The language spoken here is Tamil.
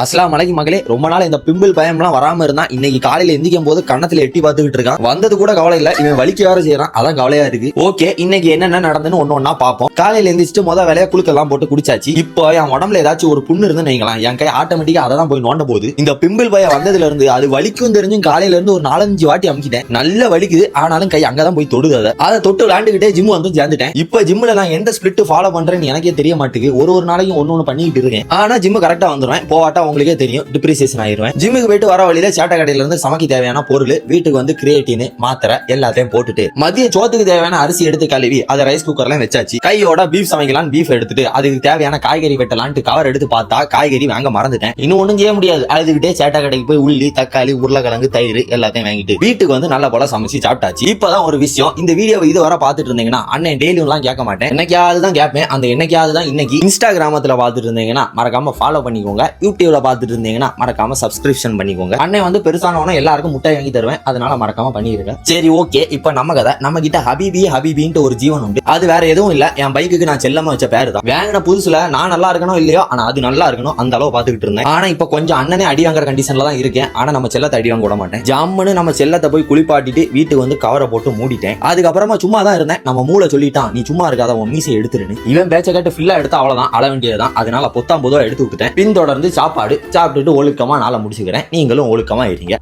அஸ்லாம் வலைக்கும் மகளே. ரொம்ப நாள் இந்த பிம்பிள் பயம்லாம் வராம இருந்தா இன்னைக்கு காலையில எந்திக்கும் போது கண்ணத்துல எட்டி பார்த்துக்கிட்டு இருக்கான். வந்தது கூட கவலை இல்ல, இவன் வலிக்க வேற செய்யறான், அதான் கவலையா இருக்கு. ஓகே, இன்னைக்கு என்னென்ன நடந்துன்னு ஒன்னொன்னா பாப்போம். காலையில எந்திரிச்சிட்டு வேலையா குளுக்கெல்லாம் போட்டு குடிச்சாச்சு. இப்போ என் உடம்புல ஏதாச்சும் ஒரு புண்ணு இருந்து நீங்களாம் என் கை ஆட்டோமேட்டிக்கா அதை தான் போய் நோண்ட போகுது. இந்த பிம்பிள் பயம் வந்ததுல இருந்து அது வலிக்கும் தெரிஞ்சும் காலையில இருந்து ஒரு 4-5 வாட்டி அமுக்கிட்டேன். நல்ல வலிக்குது, ஆனாலும் கை அங்கதான் போய் தொடுது. அதை தொட்டு விளையாண்டுகிட்டே ஜிம் வந்து சேர்ந்துட்டேன். இப்ப ஜிம்ல நான் எந்த ஸ்பிளிட் ஃபாலோ பண்றேன்னு எனக்கே தெரிய மாட்டேங்குது. ஒரு நாளைக்கும் ஒன்னு பண்ணிட்டு இருக்கேன். ஆனா ஜிம் கரெக்டா வந்துருவேன். போவாட்டா உங்களுக்கே தெரியும், டிப்ரிசியேஷன் ஆயிருவேன். ஜிம்முக்கு போயிட்டு வர வழியில சேட்டை கடையில இருந்து சமைக்க தேவையான பொருள், வீட்டுக்கு வந்து கிரியேட்டின் மாத்திரை எல்லாத்தையும் போட்டுட்டு மதிய சோத்துக்கு தேவையான அரிசி எடுத்து கழுவி அதை ரைஸ் குக்கர்ல வச்சாச்சு. கையோட பீஃப் சமைக்கலாம். பீஃப் எடுத்துட்டு அதுக்கு தேவையான காய்கறி வெட்டலான்ட்டு கவர் எடுத்து பார்த்தா காய்கறி வாங்க மறந்துட்டேன். இன்னும் ஒண்ணும் செய்ய முடியாது. அழுதுகிட்டே சேட்டை கடைக்கு போய் உள்ளி தக்காளி உருளைக்கிழங்கு தயிர் எல்லாத்தையும் வாங்கிட்டு வீட்டுக்கு வந்து நல்ல போல சமைச்சு சாப்பிட்டாச்சு. இப்பதான் ஒரு விஷயம், இந்த வீடியோ இது வர பாத்துட்டு இருந்தீங்கன்னா அண்ணன் டெய்லியும் எல்லாம் கேட்க மாட்டேன், என்னைக்காவது தான் கேட்பேன். அந்த என்னைக்காவது தான் இன்னைக்கு இன்ஸ்டாகிராமத்துல பாத்துட்டு இருந்தீங்கன்னா மறக்காம ஃபாலோ பண்ணிக்கோங்க. யூடியூப்ல பாத்துட்டு இருந்தீங்கன்னா மறக்காம சப்ஸ்கிரிப்ஷன் பண்ணிக்கோங்க. அண்ணன் வந்து பெருசானவன எல்லாருக்கும் முட்டை வாங்கி தருவேன், அதனால மறக்காம பண்ணிருங்க. சரி ஓகே, இப்ப நம்ம கதை. நம்ம கிட்ட ஹபீபின்ட்டு ஒரு ஜீவன் உண்டு. அது வேற எதுவும் இல்ல, என் பைக்குக்கு நான் செல்லமா வச்ச பேரு தான். வாங்கின புதுசுல நான் நல்லா இருக்கணும் இல்லையோ, ஆனா அது நல்லா இருக்கணும் அந்த அளவு பாத்துக்கிட்டு இருந்தேன். ஆனா இப்ப கொஞ்சம் அண்ணனே அடி வாங்குற கண்டிஷன்ல தான் இருக்கேன். ஆனா நம்ம செல்லத்தை அடி வாங்க விட மாட்டேன். ஜாமுன்னு நம்ம செல்லத்தை போய் குளிப்பாட்டிட்டு வீட்டுக்கு வந்து கவரை போட்டு மூடிட்டேன். அதுக்கப்புறமா சும்மா தான் இருந்தேன். நம்ம மூளை சொல்லிட்டான், நீ சும்மா இருக்காத, உன் மீசை எடுத்துருன்னு. இவன் பேச்ச கேட்டு ஃபில்லா எடுத்தா அவ்வளவுதான், அள வேண்டியதுதான். அதனால பொத்தாம் பொதுவா எடுத்து விட்டுட்டேன். பின்தொடர்ந்து சாப்பாடு சாப்பிட்டுட்டு ஒழுக்கமா நாளை முடிச்சுக்கிறேன். நீங்களும் ஒழுக்கமா இருங்க.